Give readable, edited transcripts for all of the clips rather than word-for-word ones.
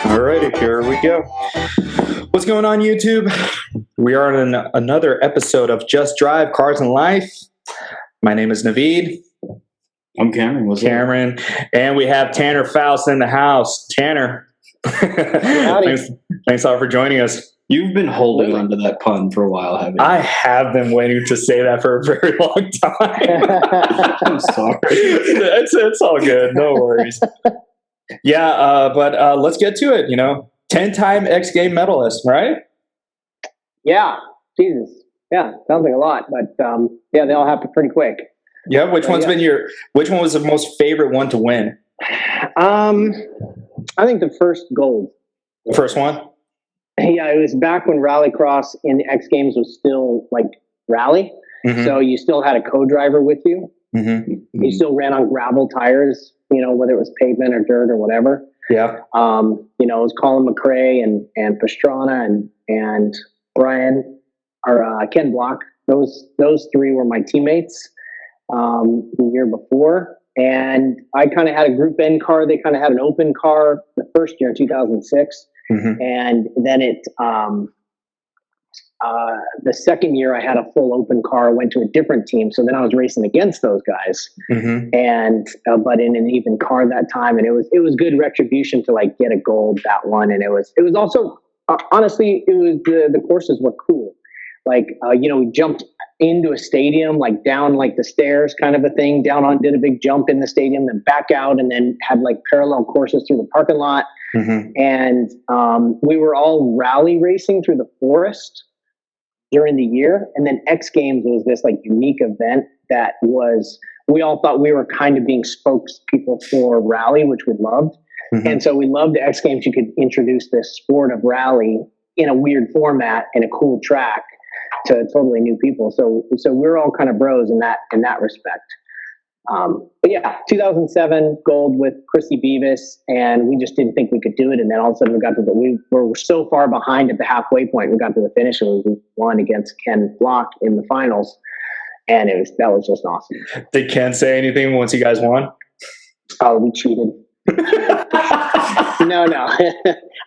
Alrighty, here we go. What's going on, YouTube? We are in another episode of Just Drive Cars and Life. My name is Naveed. I'm Cameron. What's Cameron. And we have Tanner Faust in the house. Tanner. Thanks all for joining us. You've been holding on to that pun for a while, haven't you? I have been waiting to say that for a very long time. I'm sorry. It's all good. No worries. Yeah, but let's get to it. 10-time X Game medalist, right? Yeah, Jesus. Yeah, sounds like a lot, but yeah, they all happen pretty quick. Yeah, which one was the most favorite one to win? I think the first gold. The first one? Yeah, it was back when Rallycross in the X Games was still like rally. Mm-hmm. So you still had a co-driver with you. Mm-hmm. You still ran on gravel tires, whether it was pavement or dirt or whatever. Yeah. It was Colin McRae and Pastrana and Brian or Ken Block. Those three were my teammates the year before. And I kind of had a Group N car. They kind of had an open car the first year in 2006. Mm-hmm. And then the second year I had a full open car, went to a different team. So then I was racing against those guys, mm-hmm. and but in an even car that time, and it was good retribution to like get a gold that one. And it was also honestly, it was the courses were cool. Like we jumped into a stadium, like down like the stairs kind of a thing, did a big jump in the stadium, then back out, and then had like parallel courses through the parking lot. Mm-hmm. And we were all rally racing through the forest during the year. And then X Games was this like unique event that we all thought we were kind of being spokespeople for rally, which we loved. Mm-hmm. And so we loved X Games. You could introduce this sport of rally in a weird format and a cool track to totally new people. So we're all kind of bros in that respect. But yeah, 2007 gold with Chrissy Beavis, and we just didn't think we could do it. And then all of a sudden we were so far behind at the halfway point. We got to the finish and we won against Ken Block in the finals, and that was just awesome. Did Ken say anything once you guys won? Oh, we cheated. No,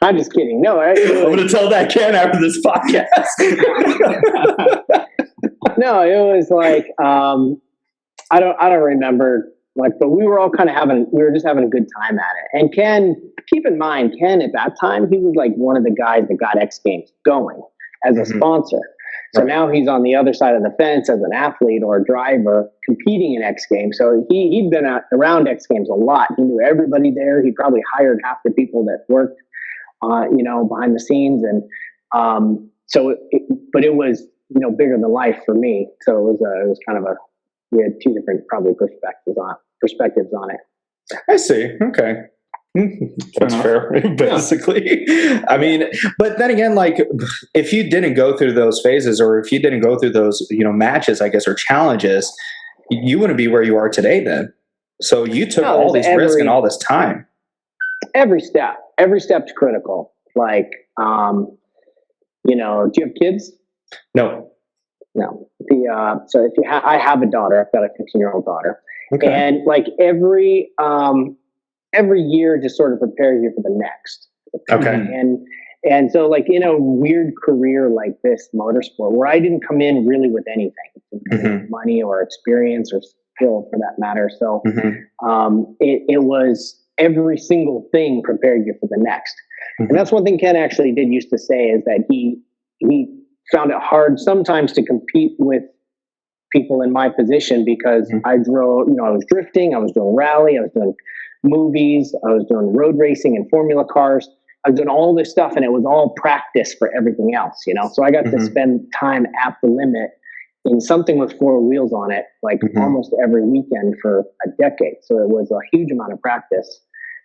I'm just kidding. No, I'm going to tell that Ken after this podcast. No, it was like I don't remember, like, but we were all kind of just having a good time at it. And Ken, keep in mind, Ken at that time, he was like one of the guys that got X Games going as a mm-hmm. sponsor. So right. Now he's on the other side of the fence as an athlete or a driver competing in X Games. So he'd been around X Games a lot. He knew everybody there. He probably hired half the people that worked, behind the scenes. And but it was, bigger than life for me. So it was kind of we had two different probably perspectives on it. I see. Okay. That's fair, basically. Yeah. I mean, but then again, like, if you didn't go through those phases, or if you didn't go through those, matches, I guess, or challenges, you wouldn't be where you are today then. So you took all these risks and all this time. Every step's critical. Like, do you have kids? No. So if I have a daughter, I've got a 15-year-old daughter. Okay. And like every year just sort of prepares you for the next. Okay. And so like in a weird career like this motorsport, where I didn't come in really with anything, mm-hmm. money or experience or skill for that matter. So mm-hmm. It was every single thing prepared you for the next. Mm-hmm. And that's one thing Ken actually did used to say, is that he found it hard sometimes to compete with people in my position because mm-hmm. I was drifting, I was doing rally, I was doing movies, I was doing road racing and formula cars. I was doing all this stuff, and it was all practice for everything else, So I got mm-hmm. to spend time at the limit in something with four wheels on it, like mm-hmm. almost every weekend for a decade. So it was a huge amount of practice.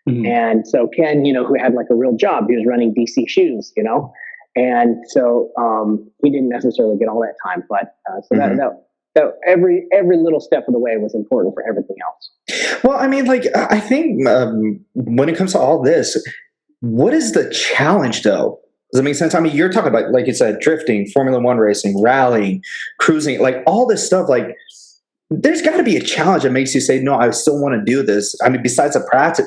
Mm-hmm. And so Ken, who had like a real job, he was running DC shoes, and so he didn't necessarily get all that time, but mm-hmm. that every little step of the way was important for everything else. Well, I mean, like, I think when it comes to all this, what is the challenge though? Does it make sense? I mean, you're talking about, like you said, drifting, Formula One racing, rallying, cruising, like all this stuff. Like, there's got to be a challenge that makes you say, no, I still want to do this. I mean, besides the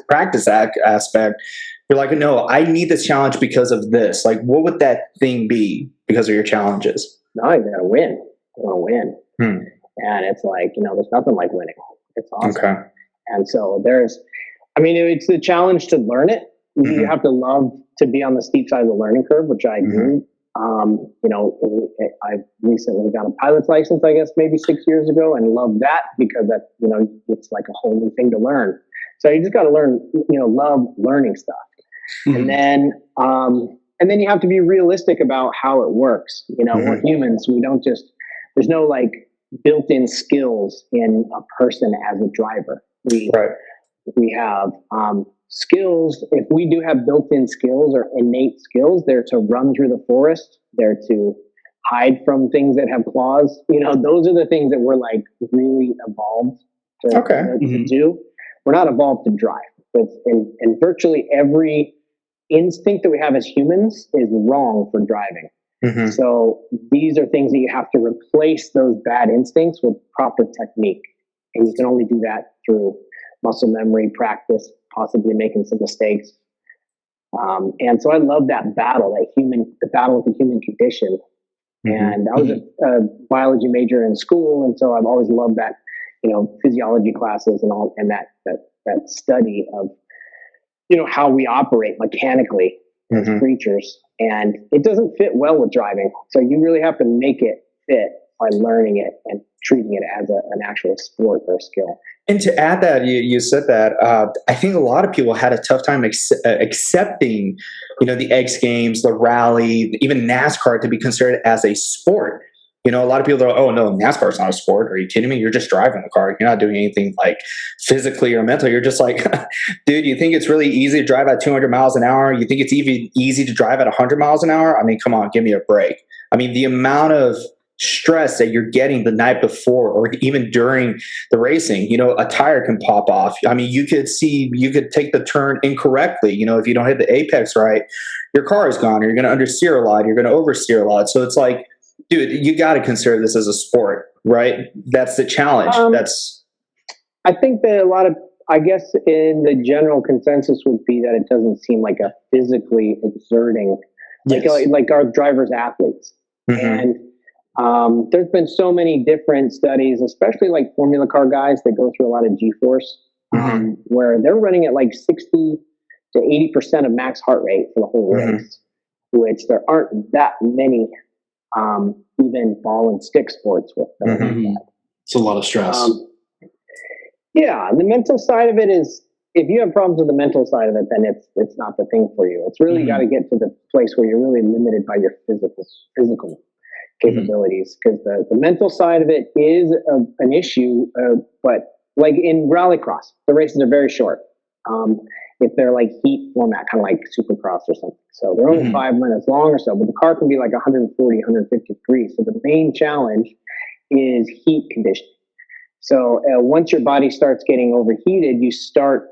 practice aspect, you're like, no, I need this challenge because of this. Like, what would that thing be because of your challenges? No, you gotta win. You want to win. And it's like, there's nothing like winning. It's awesome. Okay. And so it's a challenge to learn it. You have to love to be on the steep side of the learning curve, which I do. I recently got a pilot's license, I guess, maybe 6 years ago, and love that because that, it's like a whole new thing to learn. So you just got to learn, love learning stuff. And then you have to be realistic about how it works. We're humans. We don't there's no like built-in skills in a person as a driver. We have skills. If we do have built-in skills or innate skills, they're to run through the forest. They're to hide from things that have claws. Those are the things that we're like really evolved to do. We're not evolved to drive. And virtually every instinct that we have as humans is wrong for driving. So these are things that you have to replace those bad instincts with proper technique. And you can only do that through muscle memory, practice, possibly making some mistakes. And so I love that battle, the battle with the human condition. And I was a biology major in school. And so I've always loved that, physiology classes and all, and that study of, how we operate mechanically as creatures. And it doesn't fit well with driving. So you really have to make it fit by learning it and treating it as an actual sport or skill. And to add that, you said that, I think a lot of people had a tough time accepting, the X Games, the rally, even NASCAR to be considered as a sport. A lot of people are like, oh, no, NASCAR's not a sport. Are you kidding me? You're just driving the car. You're not doing anything like physically or mentally. You're just like, dude, you think it's really easy to drive at 200 miles an hour? You think it's even easy to drive at 100 miles an hour? I mean, come on, give me a break. I mean, the amount of stress that you're getting the night before or even during the racing, a tire can pop off. I mean, you could take the turn incorrectly. If you don't hit the apex right, your car is gone, or you're going to understeer a lot, you're going to oversteer a lot. So it's like, dude, you got to consider this as a sport, right? That's the challenge. I think that I guess in the general consensus would be that it doesn't seem like a physically exerting, like our drivers athletes. And there's been so many different studies, especially like Formula car guys that go through a lot of G-force, where they're running at like 60 to 80% of max heart rate for the whole race, which there aren't that many even ball and stick sports with them. It's a lot of stress. The mental side of it is, if you have problems with the mental side of it, then it's not the thing for you. It's really got to get to the place where you're really limited by your physical capabilities, because the mental side of it is an issue. But like in rallycross, the races are very short. If they're like heat format, kind of like Supercross or something. So they're only 5 minutes long or so, but the car can be like 140, 150 degrees. So the main challenge is heat conditioning. So once your body starts getting overheated, you start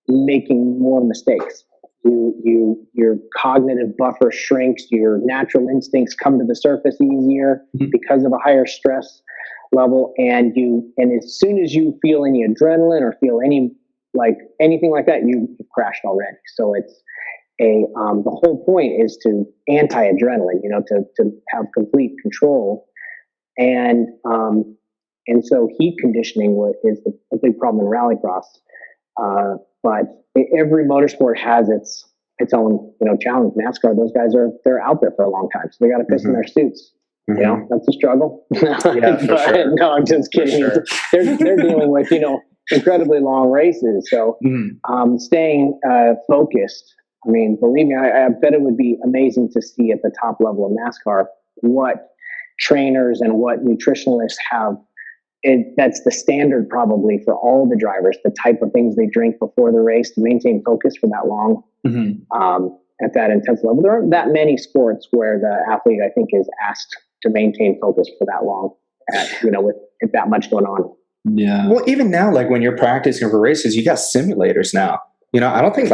making more mistakes. Your cognitive buffer shrinks, your natural instincts come to the surface easier because of a higher stress level. And as soon as you feel any adrenaline or feel anything like that, you've crashed already. So it's the whole point is to anti-adrenaline, to have complete control. And so heat conditioning is a big problem in rallycross. But every motorsport has its own, challenge. NASCAR, those guys they're out there for a long time, so they got to piss in their suits. That's a struggle. Sure. No, I'm just kidding. Sure. They're dealing with, incredibly long races. So staying focused. I mean, believe me, I bet it would be amazing to see at the top level of NASCAR what trainers and what nutritionalists have. That's the standard probably for all the drivers, the type of things they drink before the race to maintain focus for that long at that intense level. There aren't that many sports where the athlete, I think, is asked to maintain focus for that long, with that much going on. Yeah. Well, even now, like when you're practicing for races, you got simulators now. I don't think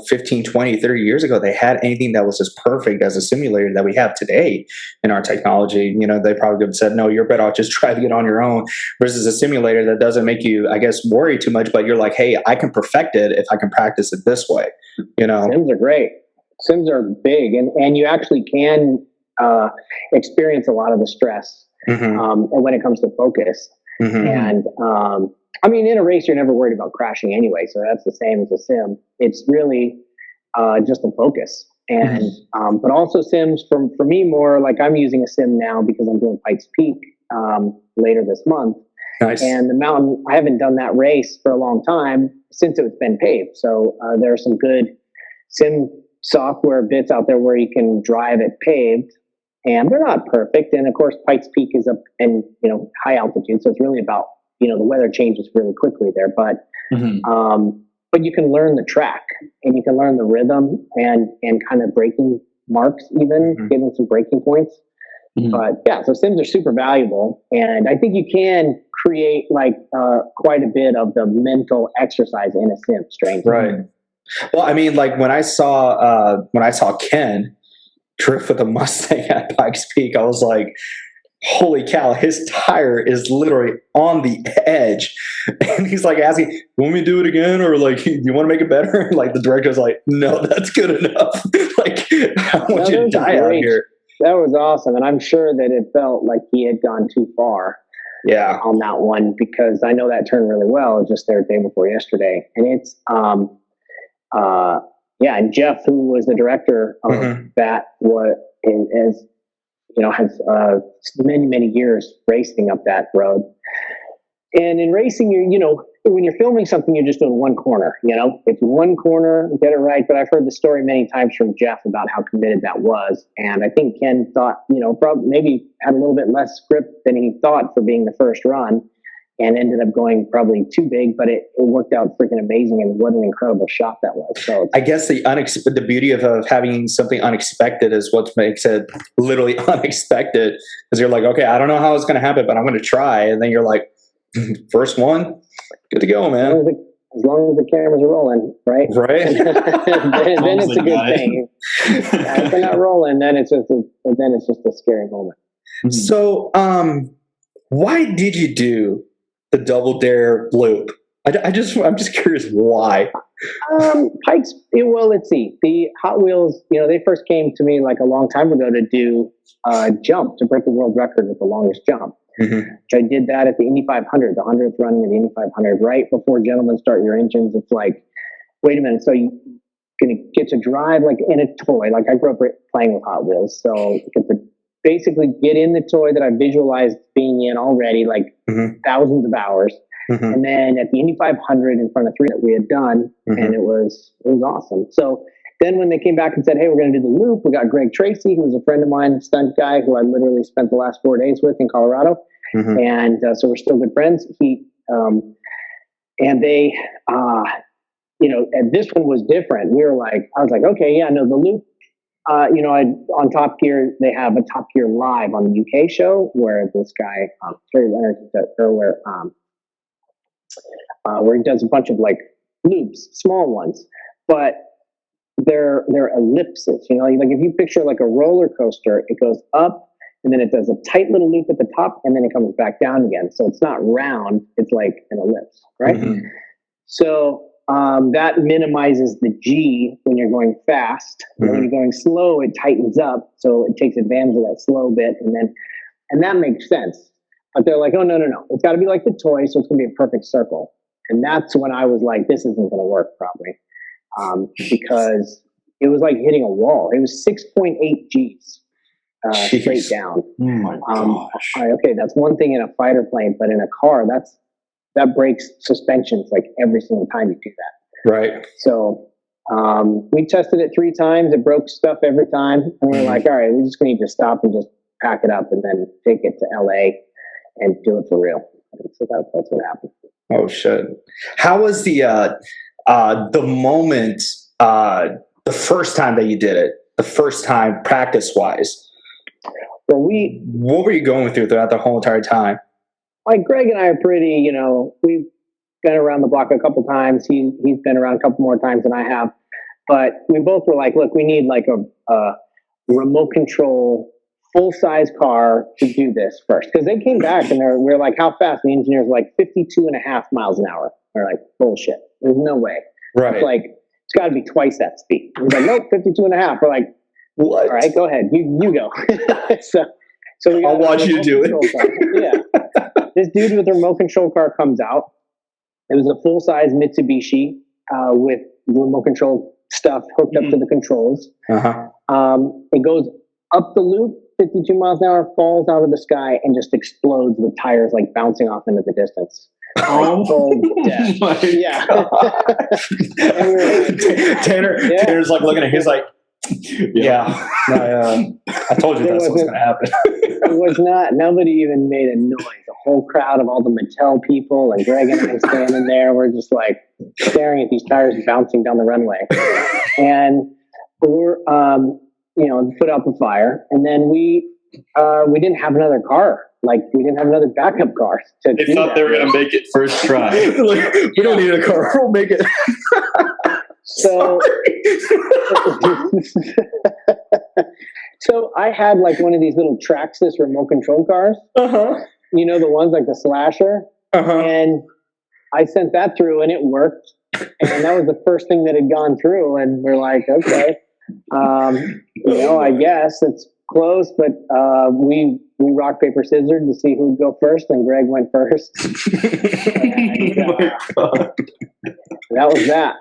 15, 20, 30 years ago, they had anything that was as perfect as a simulator that we have today in our technology. They probably would have said, no, you're better off just driving it on your own versus a simulator that doesn't make you, I guess, worry too much, but you're like, hey, I can perfect it if I can practice it this way, Sims are great. Sims are big, and you actually can experience a lot of the stress when it comes to focus. And in a race, you're never worried about crashing anyway, so that's the same as a sim. It's really just a focus. And but also sims for me more like I'm using a sim now because I'm doing Pikes Peak later this month. Nice. And the mountain, I haven't done that race for a long time since it's been paved. So there are some good sim software bits out there where you can drive it paved, and they're not perfect. And of course, Pikes Peak is up and high altitude, so it's really about the weather changes really quickly there. But you can learn the track and you can learn the rhythm and kind of braking marks, even getting some braking points. But yeah, so sims are super valuable, and I think you can create quite a bit of the mental exercise in a sim. Strangely, right? Well, I mean, like when I saw Ken drift with a Mustang at Pikes Peak, I was like, holy cow, his tire is literally on the edge. And he's like asking, you want me to do it again? Or you want to make it better? Like the director's like, no, that's good enough. I want you to die out here. That was awesome. And I'm sure that it felt like he had gone too far on that one, because I know that turned really well. I was just there the day before yesterday. And it's, and Jeff, who was the director of that, has many, many years racing up that road. And in racing, when you're filming something, you're just doing one corner, it's one corner, get it right. But I've heard the story many times from Jeff about how committed that was. And I think Ken thought, probably maybe had a little bit less script than he thought for being the first run, and ended up going probably too big, but it worked out freaking amazing. And what an incredible shot that was. So I guess the beauty of having something unexpected is what makes it literally unexpected, because you're like, okay, I don't know how it's going to happen, but I'm going to try. And then you're like, first one, good to go, man. As long as the cameras are rolling, right? Right. then it's a good thing. If they're not rolling, then it's just a scary moment. So, why did you do the Double Dare loop? I'm just curious why. Pikes. Well, let's see. The Hot Wheels, they first came to me like a long time ago to do a jump, to break the world record with the longest jump. Which I did that at the Indy 500, the 100th running of the Indy 500, right before Gentlemen Start Your Engines. It's like, wait a minute, so you're going to get to drive like in a toy. Like I grew up playing with Hot Wheels, so you get to basically get in the toy that I visualized being in already, like thousands of hours. And then at the Indy 500 in front of 3 that we had done, and it was awesome. So then when they came back and said, hey, we're going to do the loop, we got Greg Tracy, who was a friend of mine, stunt guy, who I literally spent the last 4 days with in Colorado. And so we're still good friends. And they, and this one was different. I was like, okay, yeah, no, the loop, on Top Gear, they have a Top Gear Live on the UK show where this guy, Terry Leonard, where he does a bunch of like loops, small ones, but they're ellipses, like if you picture like a roller coaster, it goes up and then it does a tight little loop at the top and then it comes back down again. So it's not round, it's like an ellipse, right? So that minimizes the G when you're going fast. And when you're going slow, it tightens up, so it takes advantage of that slow bit, and that makes sense. But they're like, oh no, it's got to be like the toy, so it's going to be a perfect circle. And that's when I was like, this isn't going to work probably. Because it was like hitting a wall. It was 6.8 Gs straight down. Oh my gosh. Okay, that's one thing in a fighter plane, but in a car, that breaks suspensions like every single time you do that. Right. So we tested it 3 times. It broke stuff every time. And we're like, all right, we're just going to need to stop and just pack it up and then take it to LA and do it for real. So that's what happened. Oh, shit. How was the moment, the first time that you did it, the first time practice-wise? Well, what were you going through throughout the whole entire time? Like Greg and I are pretty, been around the block a couple times. He's been around a couple more times than I have. But we both were like, look, we need like a remote control full size car to do this first. Because they came back and we were like, how fast? The engineers were like 52.5 miles an hour. They're like, bullshit. There's no way. Right. It's like, it's got to be twice that speed. He's like, nope, 52.5. We're like, what? All right, go ahead. You go. so I'll watch you do it. Yeah. This dude with the remote control car comes out. It was a full size Mitsubishi with remote control stuff hooked up to the controls. It goes up the loop, 52 miles an hour, falls out of the sky, and just explodes with tires like bouncing off into the distance. My yeah. Tanner's like looking at him, he's like, yeah. I told you that's what's going to happen. It was not. Nobody even made a noise. The whole crowd of all the Mattel people and Greg and I standing there, we're just like staring at these tires bouncing down the runway, and we're put out the fire, and then we didn't have another car. Like, we didn't have another backup car. They thought they were going to make it first try. Like, we don't need a car. We'll make it. So, so I had like one of these little Traxxas remote control cars. You know, the ones like the Slasher. And I sent that through, and it worked. And that was the first thing that had gone through. And we're like, okay, I guess it's close, but we rock, paper, scissors to see who'd go first, and Greg went first. That was that.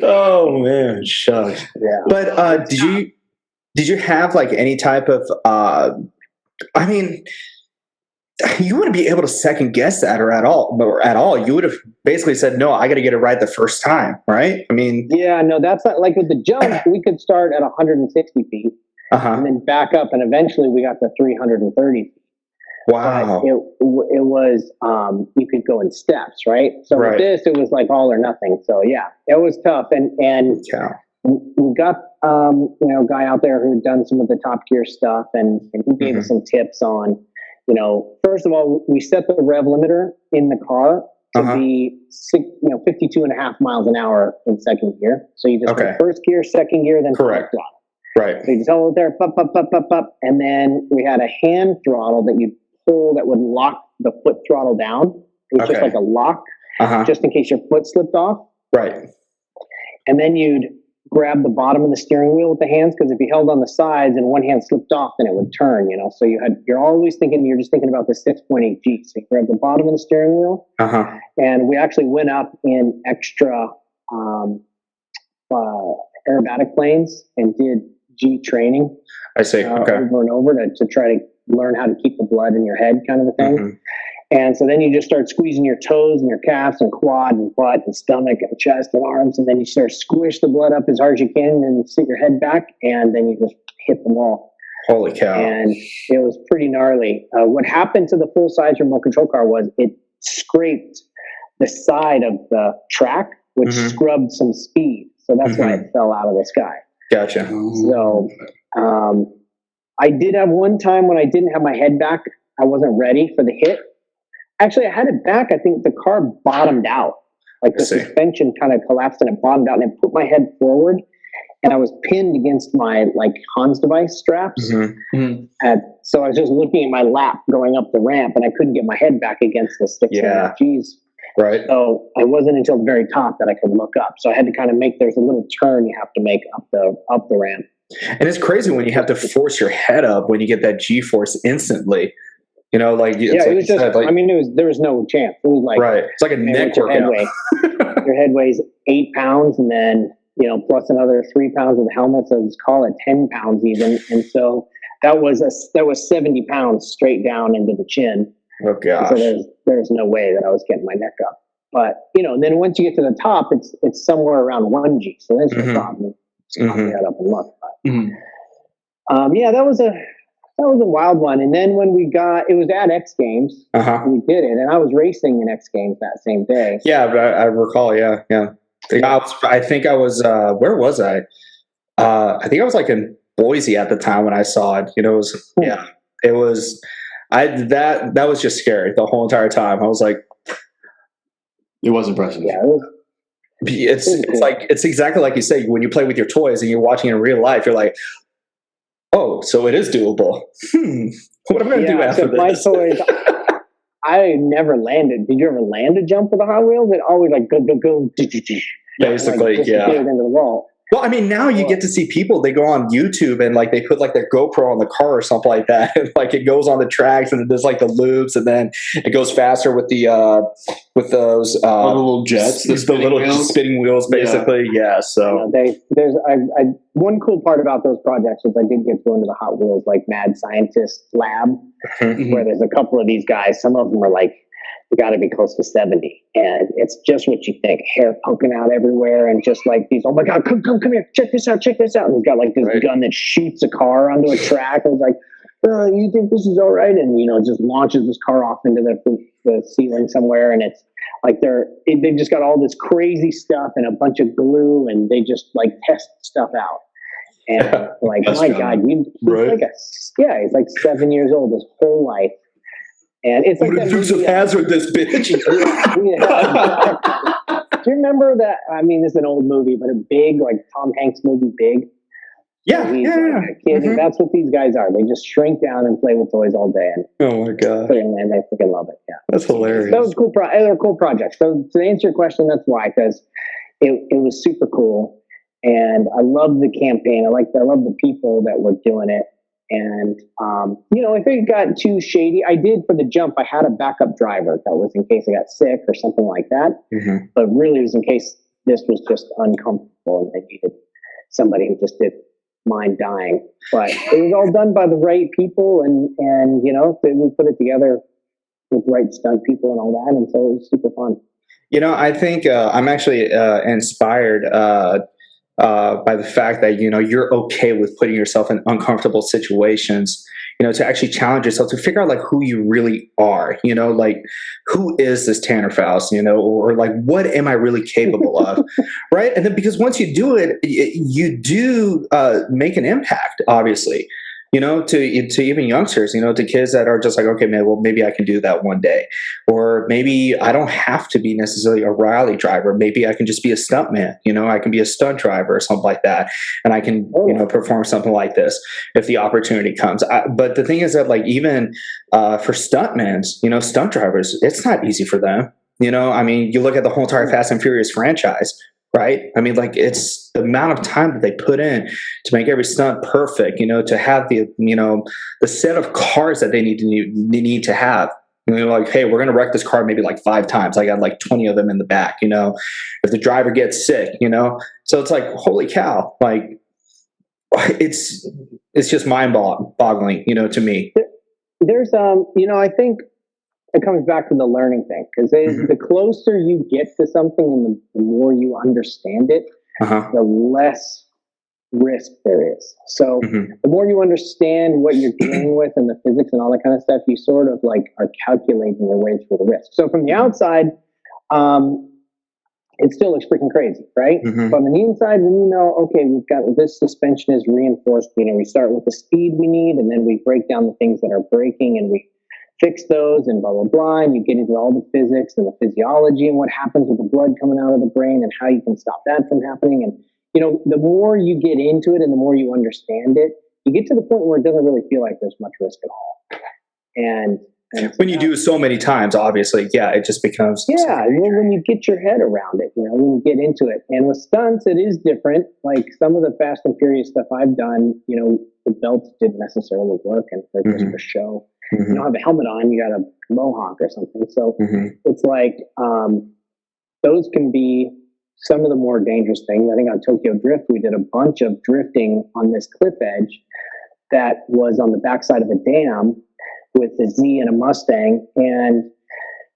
Oh man, shucks. Yeah. But did you have like any type of I mean, you wouldn't be able to second guess that or at all. You would have basically said, no, I got to get it right the first time, right? I mean, yeah, no, that's not like with the jump. We could start at 160 feet and then back up, and eventually we got to 330 feet. Wow. But it was you could go in steps, right? So with this, it was like all or nothing. So yeah, it was tough, and we got a guy out there who had done some of the Top Gear stuff, and he gave us some tips on. First of all, we set the rev limiter in the car to be 52.5 miles an hour in second gear. So you just go first gear, second gear, then correct throttle. Right. So you just hold it there, pop, and then we had a hand throttle that you pull that would lock the foot throttle down. It was just like a lock, just in case your foot slipped off. Right. And then you'd grab the bottom of the steering wheel with the hands, because if you held on the sides and one hand slipped off, then it would turn, So you're always thinking, you're just thinking about the 6.8 G. So you grab the bottom of the steering wheel, and we actually went up in extra aerobatic planes and did G training. I see. Over and over to try to learn how to keep the blood in your head, kind of a thing. And so then you just start squeezing your toes and your calves and quad and butt and stomach and chest and arms. And then you start squish the blood up as hard as you can, and then sit your head back, and then you just hit the wall. Holy cow. And it was pretty gnarly. What happened to the full-size remote control car was it scraped the side of the track, which scrubbed some speed. So that's why it fell out of the sky. Gotcha. So I did have one time when I didn't have my head back. I wasn't ready for the hit. Actually, I had it back. I think the car bottomed out. Like the suspension kind of collapsed and it bottomed out, and it put my head forward, and I was pinned against my Hans device straps. And so I was just looking at my lap going up the ramp, and I couldn't get my head back against the 6.5 Gs. Right. So it wasn't until the very top that I could look up. So I had to kind of there's a little turn you have to make up the ramp. And it's crazy when you have to force your head up when you get that G-force instantly. It was just, there was no chance. It was like, it's like a neck workout. Your head weighs 8 pounds, and then, plus another 3 pounds of the helmet. So let's call it 10 pounds even. And so that was 70 pounds straight down into the chin. Oh gosh. So there's no way that I was getting my neck up. But, then once you get to the top, it's somewhere around 1 G. So that's no problem. Just pop your head up and look. But, that was a wild one. And then when it was at X Games, we did it, and I was racing in X Games that same day. Yeah, but I recall. Yeah. I think I was. Where was I? I think I was in Boise at the time when I saw it. It was. Yeah, it was. That was just scary the whole entire time. I was like, It was impressive. Yeah, it's exactly like you say, when you play with your toys and you're watching in real life, you're like, oh, so it is doable. What am I going to do after this? My toys, I never landed. Did you ever land a jump with a Hot Wheels? It always like go. Basically, like, yeah. Into the wall. Well, I mean, now you get to see people, they go on YouTube and like they put like their GoPro on the car or something like that. And like it goes on the tracks and it does like the loops, and then it goes faster with the with those the little jets, the little wheels. Spinning wheels, basically. Yeah. So there's one cool part about those projects is I did get to go into the Hot Wheels like mad scientist lab, where there's a couple of these guys. Some of them are like, got to be close to 70, and it's just what you think, hair poking out everywhere, and just like these, oh my god, come here, check this out, and he's got like this gun that shoots a car onto a track, and it's like, you think this is all right? And just launches this car off into the ceiling somewhere, and it's like they've just got all this crazy stuff and a bunch of glue, and they just like test stuff out. And like, my god, he's like 7 years old his whole life. And it's like that Dukes of Hazzard, this bitch. Do you remember that? I mean, this is an old movie, but a Big, like Tom Hanks movie, Big. Yeah, He's like a kid. That's what these guys are. They just shrink down and play with toys all day. And oh my god! And they freaking love it. Yeah, that's hilarious. That was cool. They're cool projects. So to answer your question, that's why, because it was super cool, and I love the campaign. I love the people that were doing it. And, if it got too shady, I did for the jump, I had a backup driver that was in case I got sick or something like that. But really it was in case this was just uncomfortable and I needed somebody who just didn't mind dying. But it was all done by the right people, and we put it together with the right stunt people and all that. And so it was super fun. I think I'm actually inspired by the fact that you're okay with putting yourself in uncomfortable situations, to actually challenge yourself to figure out like who you really are, like who is this Tanner Faust, or like what am I really capable of, right? And then because once you do it, you do make an impact, obviously. To even youngsters, to kids that are just like, okay, man, well, maybe I can do that one day. Or maybe I don't have to be necessarily a rally driver. Maybe I can just be a stunt man. I can be a stunt driver or something like that. And I can, perform something like this if the opportunity comes. But the thing is that like, even for stuntmen, stunt drivers, it's not easy for them. I mean, you look at the whole entire Fast and Furious franchise, right? I mean, like it's the amount of time that they put in to make every stunt perfect, to have the, the set of cars that they need to have. Like, hey, we're going to wreck this car maybe like 5 times. I got like 20 of them in the back, if the driver gets sick, so it's like, holy cow. Like it's just mind boggling, to me. There's, I think it comes back to the learning thing, because the closer you get to something and the more you understand it, the less risk there is. So the more you understand what you're dealing with and the physics and all that kind of stuff, you sort of like are calculating your way through the risk. So from the outside, it still looks freaking crazy, right? But on the inside, when okay, we've got this suspension is reinforced, we start with the speed we need, and then we break down the things that are breaking, and we fix those and blah, blah, blah. And you get into all the physics and the physiology and what happens with the blood coming out of the brain and how you can stop that from happening. And, the more you get into it and the more you understand it, you get to the point where it doesn't really feel like there's much risk at all. And when you do so many times, obviously, it just becomes. Yeah. Well, when you get your head around it, when you get into it. And with stunts, it is different. Like some of the Fast and Furious stuff I've done, the belts didn't necessarily work and they're just for show. You don't have a helmet on, you got a mohawk or something. So it's like those can be some of the more dangerous things. I think on Tokyo Drift, we did a bunch of drifting on this cliff edge that was on the backside of a dam with a Z and a Mustang. And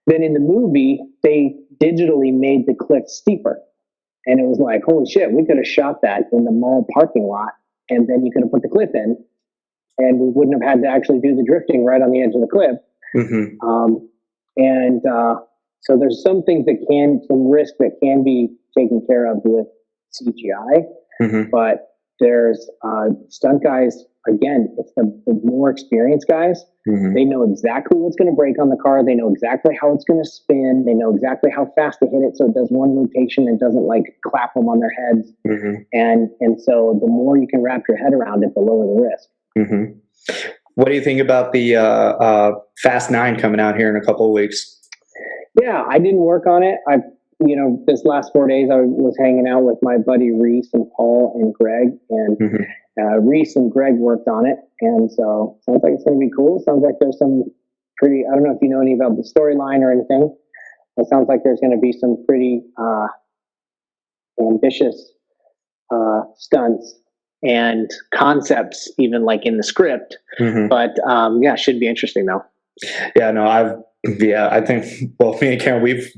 then in the movie, they digitally made the cliff steeper. And it was like, holy shit, we could have shot that in the mall parking lot, and then you could have put the cliff in, and we wouldn't have had to actually do the drifting right on the edge of the cliff. So there's some things some risk that can be taken care of with CGI, but there's stunt guys. Again, it's the more experienced guys. They know exactly what's going to break on the car. They know exactly how it's going to spin. They know exactly how fast to hit it, so it does one rotation and doesn't like clap them on their heads. And so the more you can wrap your head around it, the lower the risk. What do you think about the Fast 9 coming out here in a couple of weeks? Yeah, I didn't work on it. This last 4 days I was hanging out with my buddy Reese and Paul and Greg, and Reese and Greg worked on it, and so sounds like it's going to be cool. Sounds like there's some pretty, I don't know if you know any about the storyline or anything. It sounds like there's going to be some pretty ambitious stunts and concepts, even like in the script. But yeah, it should be interesting though. Yeah, no, I think, well, me and Karen, we've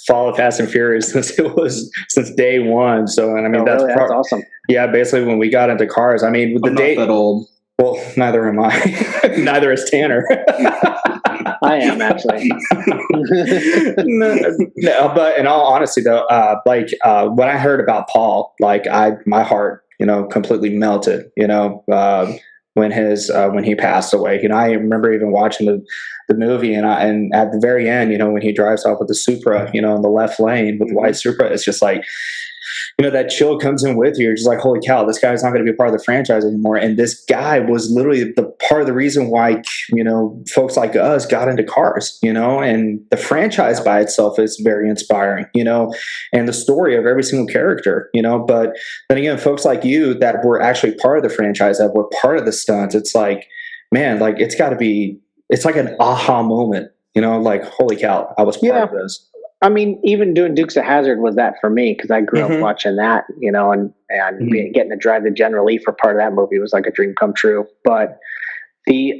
followed Fast and Furious since day one. So, and I mean, that's awesome. Yeah, basically when we got into cars, I mean, I'm not that old. Well, neither am I. Neither is Tanner. I am actually. No, but in all honesty, though, when I heard about Paul, my heart, completely melted. When he passed away, I remember even watching the movie, and at the very end, when he drives off with the Supra, in the left lane with the white Supra, it's just like, that chill comes in with you. You're just like, holy cow, this guy's not going to be a part of the franchise anymore. And this guy was literally the part of the reason why, folks like us got into cars, and the franchise by itself is very inspiring, and the story of every single character, but then again, folks like you that were actually part of the franchise, that were part of the stunts, it's like, man, like it's like an aha moment, like, holy cow, I was part of this. I mean, even doing Dukes of Hazzard was that for me, because I grew up watching that, and getting to drive the General Lee for part of that movie was like a dream come true. But I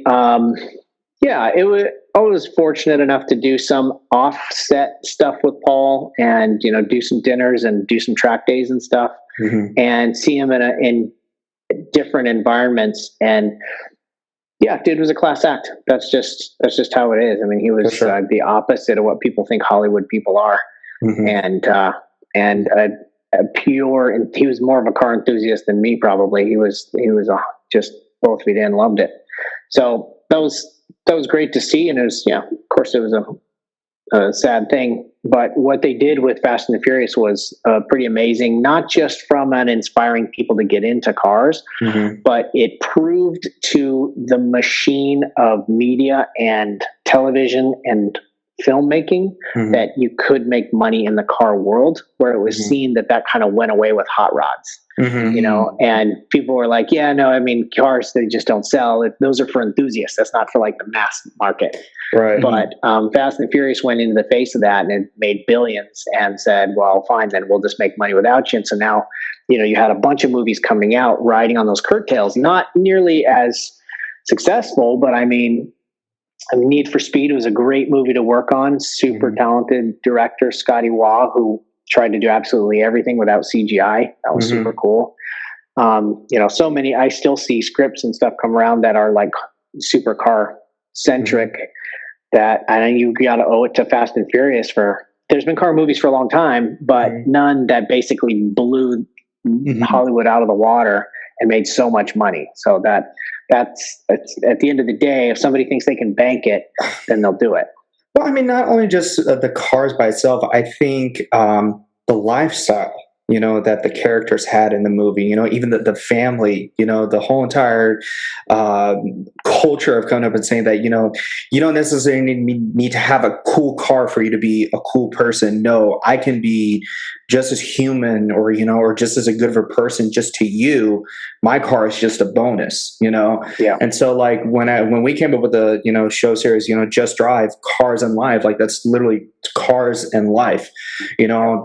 was fortunate enough to do some offset stuff with Paul, and do some dinners and do some track days and stuff, and see him in different environments. And yeah, dude was a class act. That's just how it is. I mean, he was the opposite of what people think Hollywood people are, and a pure. And he was more of a car enthusiast than me, probably. He was just both we did and loved it. So that was great to see, and it was of course it was a sad thing. But what they did with Fast and the Furious was pretty amazing, not just from an inspiring people to get into cars, but it proved to the machine of media and television and filmmaking that you could make money in the car world, where it was seen that kind of went away with hot rods. And people were like, yeah, no, I mean, cars, they just don't sell. Those are for enthusiasts. That's not for like the mass market. Right. But Fast and Furious went into the face of that, and it made billions, and said, well, fine, then we'll just make money without you. And so now, you had a bunch of movies coming out riding on those curtails, not nearly as successful, but I mean, Need for Speed was a great movie to work on. Super talented director, Scotty Waugh, who tried to do absolutely everything without CGI. That was super cool. So many, I still see scripts and stuff come around that are like super car centric, that, and you got to owe it to Fast and Furious there's been car movies for a long time, but none that basically blew Hollywood out of the water and made so much money. So that's at the end of the day, if somebody thinks they can bank it, then they'll do it. Well, I mean, not only just the cars by itself, I think the lifestyle, that the characters had in the movie, even the family, the whole entire culture of coming up and saying that, you don't necessarily need to have a cool car for you to be a cool person. No, I can be just as human or just as a good of a person just to you. My car is just a bonus, Yeah. And so like when we came up with the, show series, Just Drive, Cars and Life, like that's literally cars and life,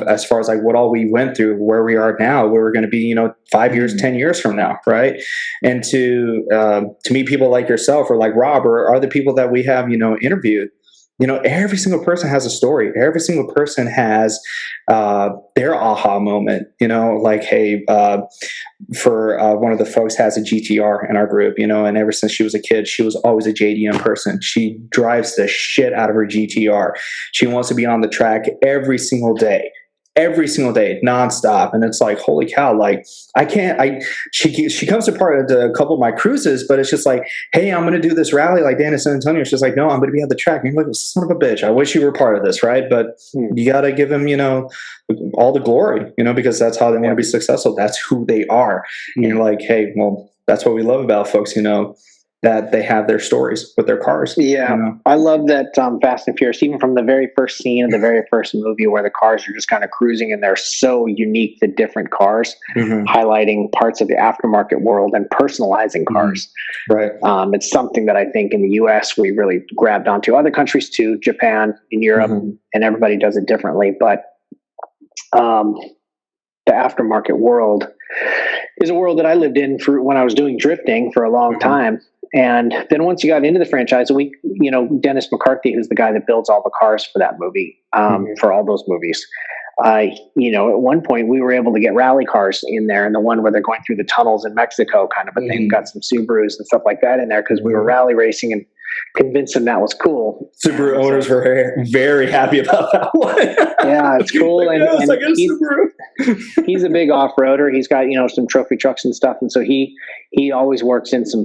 as far as like what all we went through, where we are now, where we're going to be, 5 years, 10 years from now. Right. And to meet people like yourself or like Rob or other people that we have, interviewed, every single person has a story. Every single person has their aha moment, like, hey, for one of the folks has a GTR in our group, and ever since she was a kid, she was always a JDM person. She drives the shit out of her GTR. She wants to be on the track every single day. every single day, nonstop. And it's like, holy cow, like she comes to part of a couple of my cruises, but it's just like, hey, I'm going to do this rally like Dan in San Antonio. She's like, no, I'm going to be at the track. And you're like, son of a bitch, I wish you were part of this. Right. But you got to give them, all the glory, because that's how they want to be successful. That's who they are. And you're like, hey, well, that's what we love about folks, that they have their stories with their cars. Yeah. I love that Fast and Furious, even from the very first scene of the very first movie where the cars are just kind of cruising and they're so unique, the different cars, highlighting parts of the aftermarket world and personalizing cars. Right. It's something that I think in the US we really grabbed onto. Other countries too, Japan, in Europe, and everybody does it differently. But the aftermarket world is a world that I lived in for when I was doing drifting for a long time. And then once you got into the franchise, Dennis McCarthy, who's the guy that builds all the cars for that movie, for all those movies, at one point we were able to get rally cars in there, and the one where they're going through the tunnels in Mexico kind of a thing, got some Subarus and stuff like that in there because we were rally racing and convinced them that was cool. Subaru owners were very, very happy about that one. Yeah, it's cool. He's a big off-roader. He's got, some trophy trucks and stuff. And so he always works in some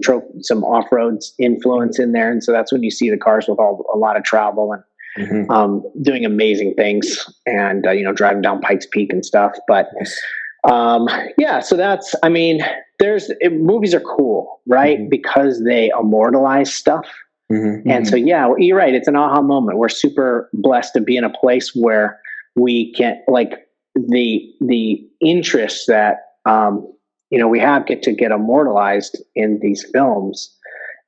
off-road influence in there. And so that's when you see the cars with a lot of travel and doing amazing things and, driving down Pikes Peak and stuff. But so that's, movies are cool, right? Because they immortalize stuff. And so, you're right. It's an aha moment. We're super blessed to be in a place where we can, like, the interests that, we have get immortalized in these films.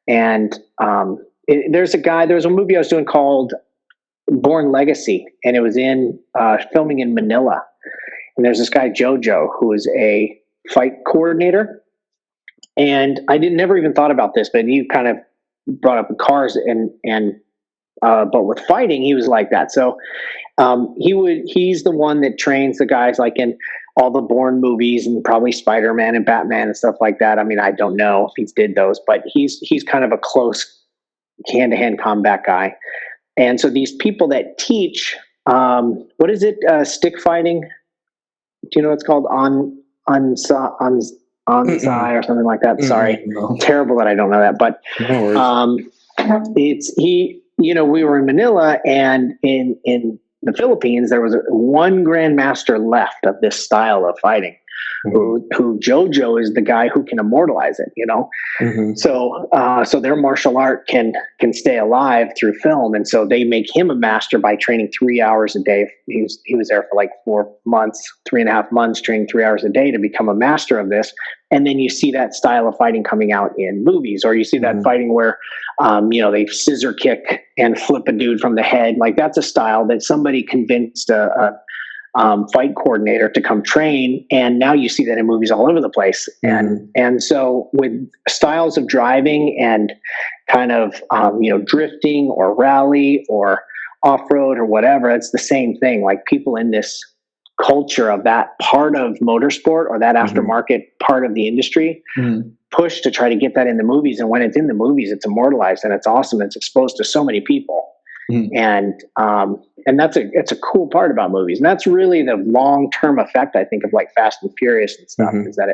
And there was a movie I was doing called Born Legacy, and it was filming in Manila. And there's this guy, Jojo, who is a fight coordinator. And I never even thought about this, but you kind of brought up the cars but with fighting, he was like that. So he's the one that trains the guys like in all the Bourne movies and probably Spider-Man and Batman and stuff like that. I mean, I don't know if he did those, but he's kind of a close hand-to-hand combat guy. And so these people that teach, what is it? Stick fighting? Do you know what it's called? On Sai or something like that. Sorry. No. Terrible that I don't know that, but we were in Manila, and in the Philippines, there was one grandmaster left of this style of fighting, who Jojo is the guy who can immortalize it, So their martial art can stay alive through film. And so they make him a master by training 3 hours a day. He was there for like 3.5 months, training 3 hours a day to become a master of this. And then you see that style of fighting coming out in movies, or you see that fighting where, they scissor kick and flip a dude from the head. Like, that's a style that somebody convinced a fight coordinator to come train. And now you see that in movies all over the place. And so with styles of driving and kind of, drifting or rally or off-road or whatever, it's the same thing. Like, people in this culture of that part of motorsport or that aftermarket part of the industry push to try to get that in the movies. And when it's in the movies, it's immortalized and it's awesome. It's exposed to so many people. And it's a cool part about movies. And that's really the long-term effect, I think, of like Fast and Furious and stuff, is that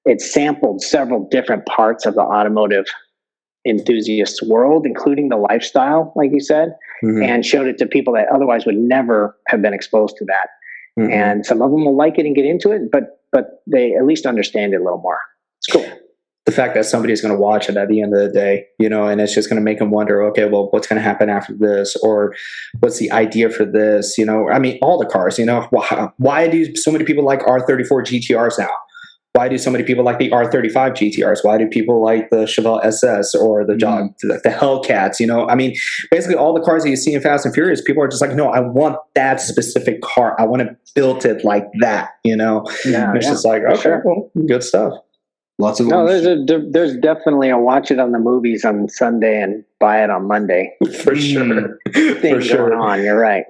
it sampled several different parts of the automotive enthusiast world, including the lifestyle, like you said, and showed it to people that otherwise would never have been exposed to that. And some of them will like it and get into it, but they at least understand it a little more. It's cool. The fact that somebody's going to watch it at the end of the day, and it's just going to make them wonder, okay, well, what's going to happen after this? Or what's the idea for this? All the cars, why do so many people like R34 GTRs now? Why do so many people like the R35 GTRs? Why do people like the Chevelle SS or the Hellcats? Basically all the cars that you see in Fast and Furious, people are just like, no, I want that specific car. I want to build it like that, It's just like, okay, well, good stuff. Lots of there's definitely a watch it on the movies on Sunday and buy it on Monday. For sure. Going on. You're right.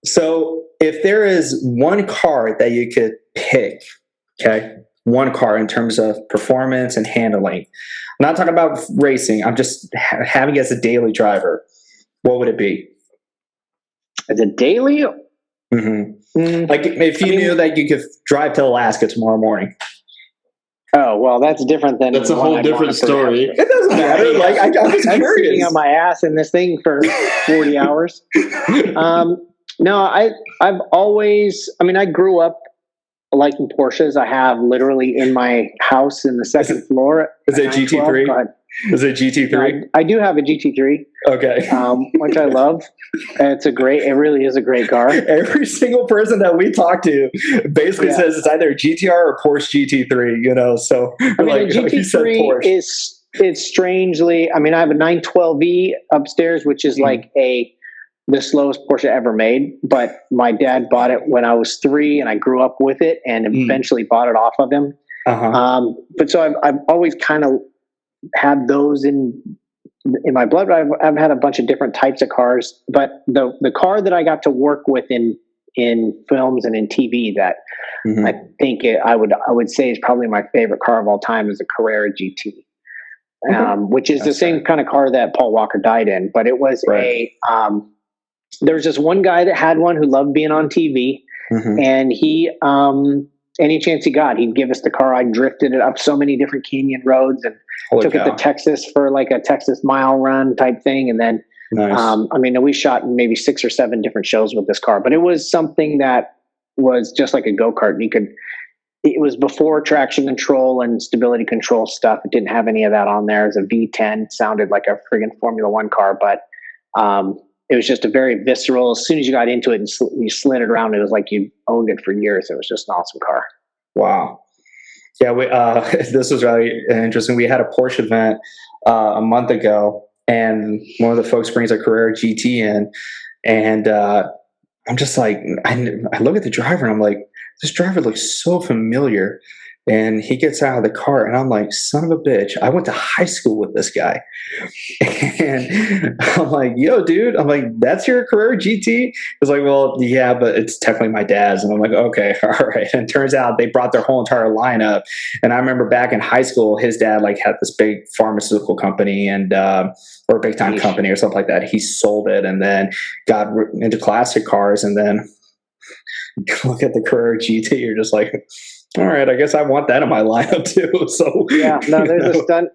So if there is one car that you could pick, okay, one car in terms of performance and handling, I'm not talking about racing, I'm just having it as a daily driver, what would it be? As a daily Like if you knew that you could drive to Alaska tomorrow morning. Oh, well, that's different than... That's a whole different story. It doesn't matter. Like, I was I'm curious. sitting on my ass in this thing for 40 hours. No, I've always... I mean, I grew up liking Porsches. I have literally in my house in the second floor. Is it GT3? Is it GT3? I do have a GT3. Okay. Which I love. It really is a great car. Every single person that we talk to basically says it's either a GTR or Porsche GT3, you know, so I mean, like, the GT3 it's strangely, I mean, I have a 912E upstairs, which is like the slowest Porsche ever made, but my dad bought it when I was 3 and I grew up with it and eventually bought it off of him. But so I've always kind of had those in my blood. I've had a bunch of different types of cars, but the car that I got to work with in films and in TV that I think I would say is probably my favorite car of all time is a Carrera GT, which is the same kind of car that Paul Walker died in. But it was there was just one guy that had one who loved being on TV, and he any chance he got, he'd give us the car. I drifted it up so many different canyon roads and took it to Texas for like a Texas mile run type thing. And then, I mean, we shot maybe 6 or 7 different shows with this car, but it was something that was just like a go-kart. It was before traction control and stability control stuff. It didn't have any of that on there. It was a V10, sounded like a friggin' Formula One car, but, it was just a very visceral. As soon as you got into it and you slid it around, it was like you owned it for years. It was just an awesome car. Wow. Yeah, this was really interesting. We had a Porsche event a month ago, and one of the folks brings a Carrera GT in, and I'm just like, I look at the driver, and I'm like, this driver looks so familiar. And he gets out of the car, and I'm like, son of a bitch, I went to high school with this guy. And I'm like, yo, dude, I'm like, that's your Carrera GT? He's like, well, yeah, but it's technically my dad's. And I'm like, okay, all right. And it turns out they brought their whole entire lineup. And I remember back in high school, his dad like had this big pharmaceutical company and or a big time company or something like that. He sold it and then got into classic cars. And then look at the Carrera GT, you're just like, all right, I guess I want that in my lineup too. So yeah, no,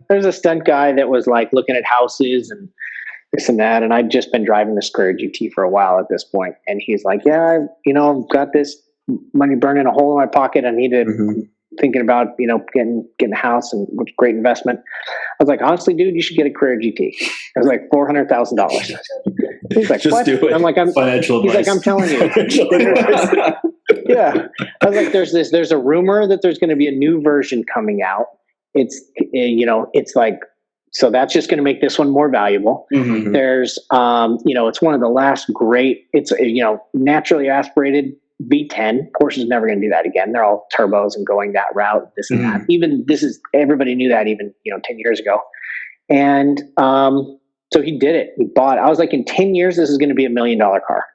there's a stunt guy that was like looking at houses and this and that, and I'd just been driving this Carrera GT for a while at this point, and he's like, yeah, I've got this money burning a hole in my pocket. I needed thinking about getting a house and which great investment. I was like, honestly, dude, you should get a Carrera GT. It was like $400,000. He's like, just what? do it. I'm like, financial he's advice. like, I'm telling you. Yeah. I was like, there's a rumor that there's going to be a new version coming out. It's like, so that's just going to make this one more valuable. There's, it's one of the last great, it's, naturally aspirated V10. Porsche's never going to do that again. They're all turbos and going that route, this and that. Everybody knew that even, 10 years ago. And, so he did it. He bought it. I was like, in 10 years, this is going to be $1 million car.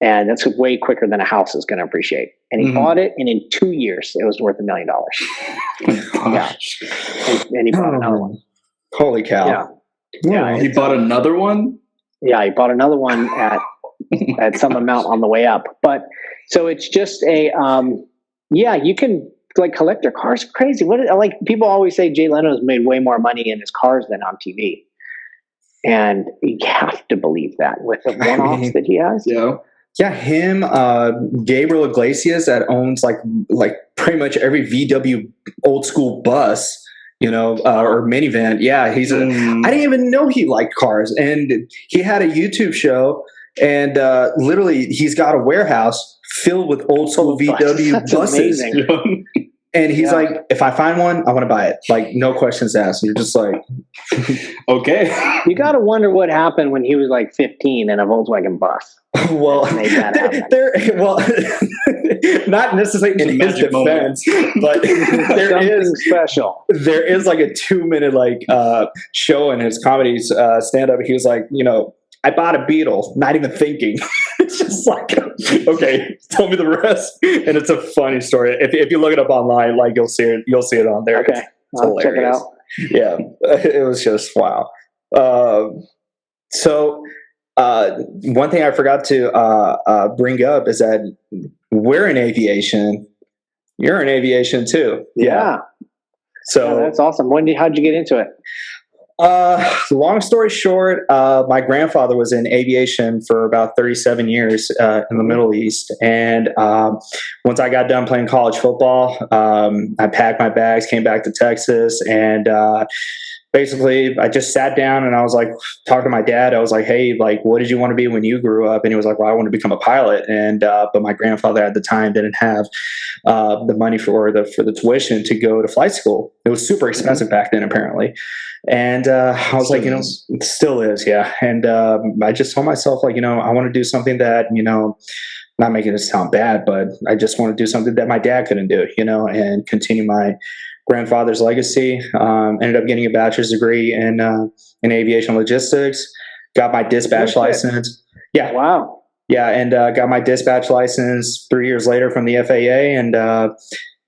And that's way quicker than a house is going to appreciate. And he bought it, and in 2 years, it was worth $1 million. Yeah. And he bought another one. Holy cow. Yeah. He bought another one? Yeah, he bought another one at some amount on the way up. But so it's just you can like collect your cars crazy. Like people always say Jay Leno's made way more money in his cars than on TV. And you have to believe that with the one-offs that he has. Yeah, him, Gabriel Iglesias that owns like pretty much every VW old school bus, or minivan. Yeah, he's I didn't even know he liked cars, and he had a YouTube show, and literally he's got a warehouse filled with old school VW buses. And he's like, if I find one, I want to buy it. Like, no questions asked. You're just like, okay. You got to wonder what happened when he was like 15 in a Volkswagen bus. Well, not necessarily in his defense, but there is special. There is like a 2-minute show in his comedy stand up. He was like, I bought a Beetle, not even thinking. It's just like, okay, tell me the rest. And it's a funny story. If you look it up online, like you'll see it on there. Okay, I'll check it out. Yeah, it was just wow. So one thing I forgot to bring up is that we're in aviation. You're in aviation too. Yeah. So that's awesome. How'd you get into it? Long story short, my grandfather was in aviation for about 37 years in the Middle East. And once I got done playing college football, I packed my bags, came back to Texas, and basically I just sat down and I was like, talking to my dad. I was like, hey, like, what did you want to be when you grew up? And he was like, well, I want to become a pilot. And but my grandfather at the time didn't have the money for the tuition to go to flight school. It was super expensive back then, apparently. And I was like, it still is, yeah. And I just told myself, like, I want to do something that, not making it sound bad, but I just want to do something that my dad couldn't do, and continue my grandfather's legacy. Ended up getting a bachelor's degree in aviation logistics. Got my dispatch license. Yeah. Wow. Yeah, and got my dispatch license 3 years later from the FAA, and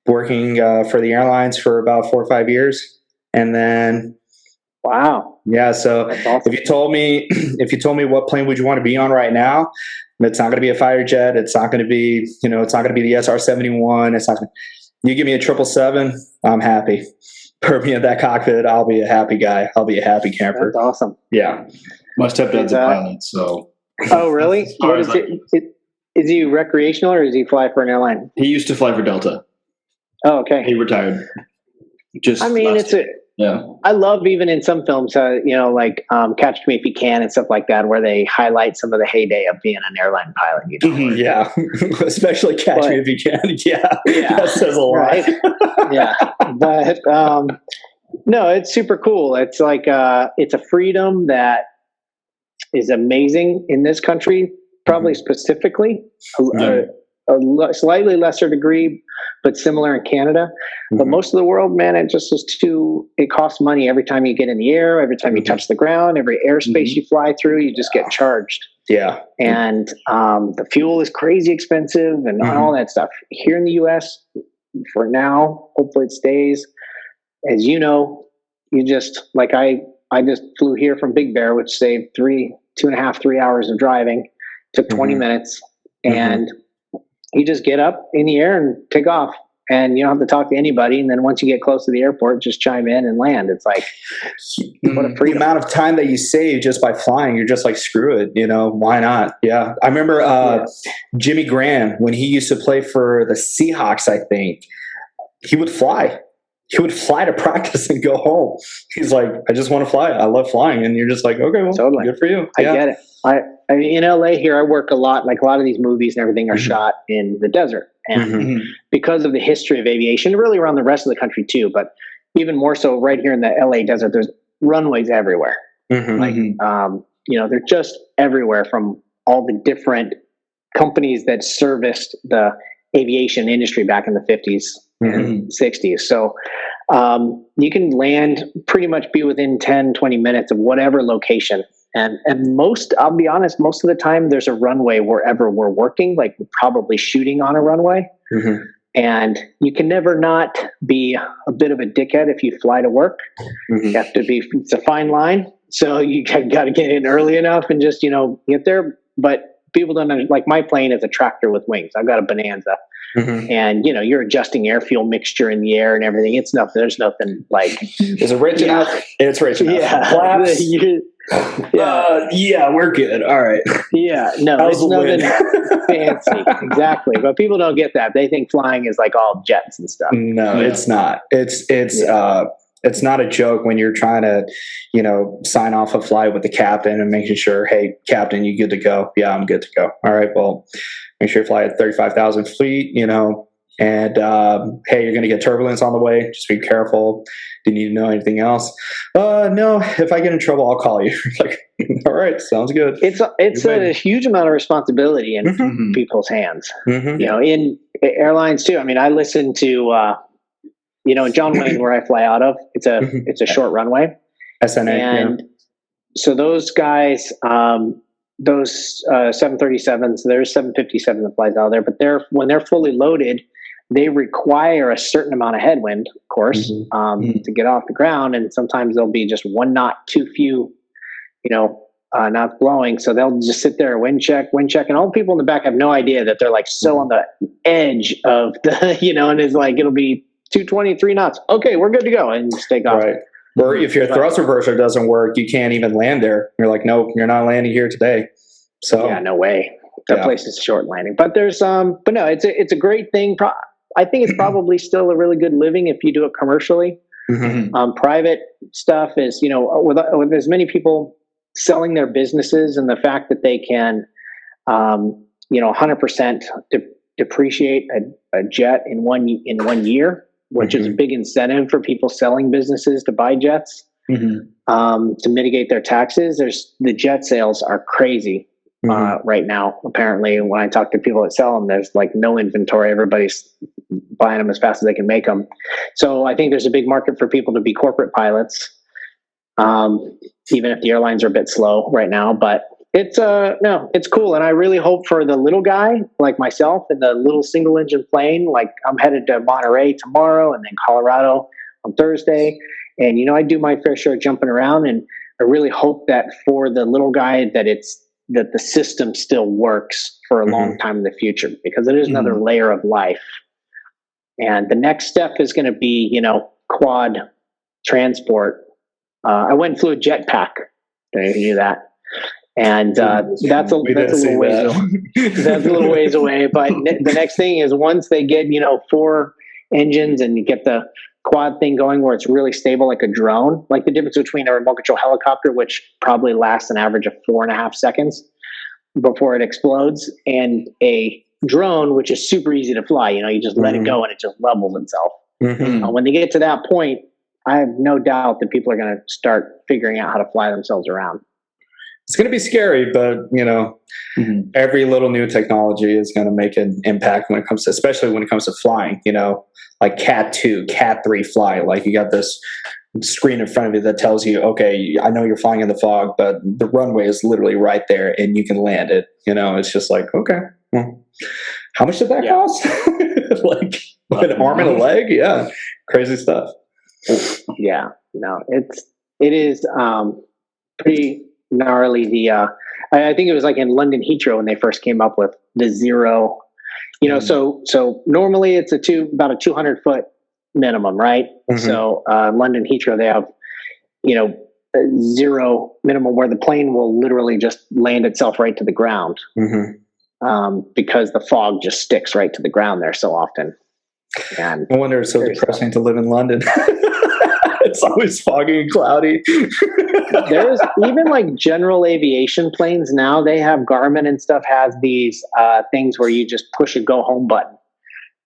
working for the airlines for about 4 or 5 years, and then. Wow. Yeah. So awesome. if you told me what plane would you want to be on right now, it's not going to be a fighter jet. It's not going to be, it's not going to be the SR-71. It's not. You give me a 777, I'm happy. Put me in that cockpit, I'll be a happy guy. I'll be a happy camper. That's awesome. Yeah. My stepdad's a pilot, so. Oh, really? Is he recreational or does he fly for an airline? He used to fly for Delta. Oh, okay. He retired. Yeah. I love, even in some films, like Catch Me If You Can and stuff like that, where they highlight some of the heyday of being an airline pilot. Yeah, especially Catch Me If You Can. Yeah, that says a lot. Right? Yeah, but no, it's super cool. It's like it's a freedom that is amazing in this country, probably specifically. A slightly lesser degree, but similar in Canada. But most of the world, man, it just is it costs money every time you get in the air, every time you touch the ground, every airspace you fly through, you just get charged. Yeah. And the fuel is crazy expensive and all that stuff. Here in the US, for now, hopefully it stays. As you know, you just, like I just flew here from Big Bear, which saved 2.5, 3 hours of driving, took 20 minutes, and you just get up in the air and take off, and you don't have to talk to anybody. And then once you get close to the airport, just chime in and land. It's like, what a freedom. The amount of time that you save just by flying, you're just like, screw it, why not? Yeah. I remember Jimmy Graham, when he used to play for the Seahawks, I think, he would fly. He would fly to practice and go home. He's like, I just want to fly. I love flying. And you're just like, okay, well, totally. Good for you. I get it. I mean, in LA here, I work a lot. Like a lot of these movies and everything are shot in the desert. And because of the history of aviation, really around the rest of the country too, but even more so right here in the LA desert, there's runways everywhere. They're just everywhere, from all the different companies that serviced the aviation industry back in the 50s and 60s. So you can land, pretty much be within 10, 20 minutes of whatever location. And I'll be honest, most of the time there's a runway wherever we're working, like we're probably shooting on a runway. And you can never not be a bit of a dickhead if you fly to work. You have to be, it's a fine line. So you got to get in early enough and just, get there. But people don't know, like my plane is a tractor with wings. I've got a Bonanza. And you're adjusting air fuel mixture in the air and everything. It's nothing. There's nothing like. Is it rich enough? It's rich enough. Yeah, we're good. All right. Yeah, no, it's nothing fancy. Exactly, but people don't get that. They think flying is like all jets and stuff. No, it's not. It's not a joke when you're trying to, sign off a flight with the captain and making sure, hey, captain, you good to go? Yeah, I'm good to go. All right, well, make sure you fly at 35,000 feet, and hey, you're going to get turbulence on the way. Just be careful. Do you need to know anything else? No, if I get in trouble, I'll call you. Like, all right, sounds good. It's a huge amount of responsibility in people's hands. In airlines too. I mean, I listen to, John Wayne, where I fly out of, it's a short runway. SNA. And so those guys, those 737s, there's 757 that flies out there, but when they're fully loaded, they require a certain amount of headwind, of course, to get off the ground. And sometimes there'll be just one knot too few, now it's blowing. So they'll just sit there, wind check. And all the people in the back have no idea that they're like so on the edge of the, and it's like, it'll be 220, 3 knots. Okay, we're good to go. And just take off. Right. Or if your thrust reverser doesn't work, you can't even land there. You're like, nope, you're not landing here today. So yeah, no way. That place is short landing. But there's but no, it's a great thing. I think it's probably still a really good living if you do it commercially. Mm-hmm. Private stuff is, with as many people selling their businesses and the fact that they can, 100% depreciate a jet in one year, which is a big incentive for people selling businesses to buy jets, to mitigate their taxes. The jet sales are crazy right now. Apparently, when I talk to people that sell them, there's like no inventory. Everybody's buying them as fast as they can make them. So I think there's a big market for people to be corporate pilots, even if the airlines are a bit slow right now. But it's cool. And I really hope for the little guy like myself in the little single engine plane. Like I'm headed to Monterey tomorrow and then Colorado on Thursday. And, I do my fair share of jumping around, and I really hope that for the little guy that the system still works for a long time in the future, because it is another layer of life. And the next step is going to be, quad transport. I went and flew a jetpack. Did you do that? And that's a little ways away. That's a little ways away. But the next thing is once they get 4 engines and you get the quad thing going where it's really stable, like a drone, like the difference between a remote control helicopter, which probably lasts an average of 4.5 seconds before it explodes, and a drone, which is super easy to fly. You just let it go and it just levels itself. When they get to that point, I have no doubt that people are going to start figuring out how to fly themselves around. It's going to be scary, but every little new technology is going to make an impact especially when it comes to flying. Like Cat 2, Cat 3 fly. Like you got this screen in front of you that tells you, okay, I know you're flying in the fog, but the runway is literally right there, and you can land it. It's just like, okay, well, how much did that cost? Like an arm and a leg? Yeah, crazy stuff. Yeah, no, it is pretty gnarly. I think it was like in London Heathrow when they first came up with the zero. So normally it's about a 200-foot minimum, right? So London Heathrow, they have zero minimum where the plane will literally just land itself right to the ground, because the fog just sticks right to the ground there so often. And no wonder it's so depressing to live in London. It's always foggy and cloudy. There's even like general aviation planes now. They have Garmin and stuff has these things where you just push a go home button,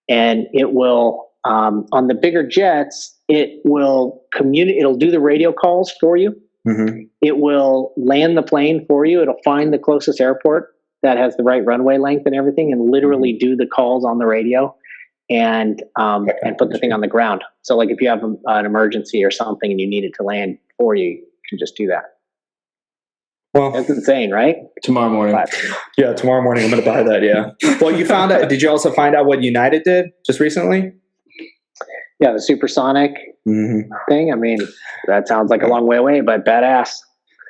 and it will on the bigger jets, it will communicate. It'll do the radio calls for you. It will land the plane for you. It'll find the closest airport that has the right runway length and everything, and literally do the calls on the radio. And put the thing on the ground. So like if you have an emergency or something and you need it to land for you, you can just do that. Well, that's insane, right? Tomorrow morning. Yeah, tomorrow morning I'm going to buy that, yeah. Well, you found out, did you also find out what United did just recently? Yeah, the supersonic thing. I mean, that sounds like a long way away, but badass.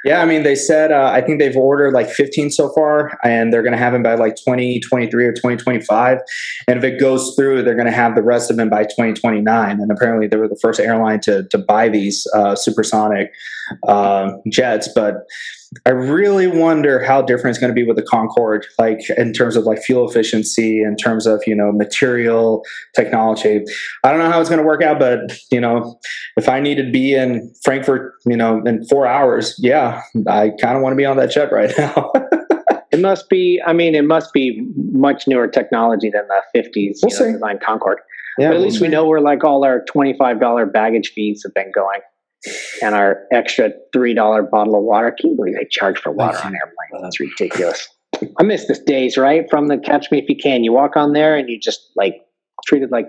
Yeah, I mean, they said, I think they've ordered like 15 so far, and they're going to have them by like 2023 or 2025. And if it goes through, they're going to have the rest of them by 2029. And apparently they were the first airline to buy these supersonic jets. But I really wonder how different it's going to be with the Concorde, like in terms of like fuel efficiency, in terms of, material technology. I don't know how it's going to work out, but, if I need to be in Frankfurt, in 4 hours, yeah, I kind of want to be on that jet right now. It must be much newer technology than the 50s designed Concorde. Yeah, but at least we know where like all our $25 baggage fees have been going. And our extra $3 bottle of water. Can you believe they charge for water on airplanes? That's ridiculous. I miss the days, right? From the Catch Me If You Can. You walk on there and you just like treated like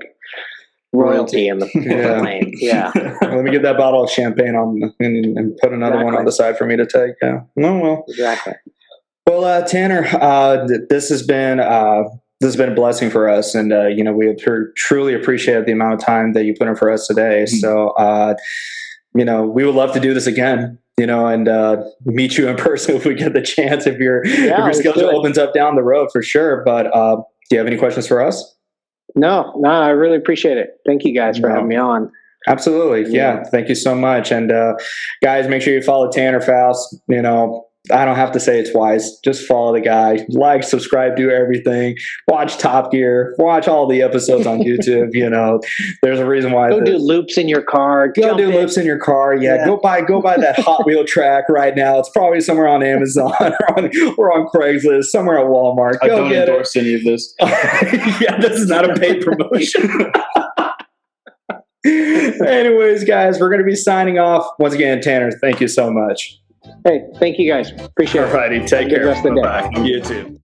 royalty in the plane. Yeah. Let me get that bottle of champagne on and put another one on the side for me to take. Yeah. Oh, well. Exactly. Well, Tanner, this has been a blessing for us, and we have truly appreciated the amount of time that you put in for us today. So. We would love to do this again. and meet you in person if we get the chance, if your schedule opens up down the road, for sure. But do you have any questions for us? No, I really appreciate it. Thank you guys for having me on. Absolutely. Yeah. Thank you so much. And guys, make sure you follow Tanner Faust. I don't have to say it twice. Just follow the guy. Like, subscribe, do everything. Watch Top Gear. Watch all the episodes on YouTube. There's a reason why. Go do loops in your car. Go do loops in your car. Yeah. Go buy that Hot Wheel track right now. It's probably somewhere on Amazon or on Craigslist, somewhere at Walmart. I don't endorse any of this. Yeah, this is not a paid promotion. Anyways, guys, we're going to be signing off. Once again, Tanner, thank you so much. Hey, thank you guys. Appreciate it. Alrighty, take care. Rest of the day. Bye-bye. You too.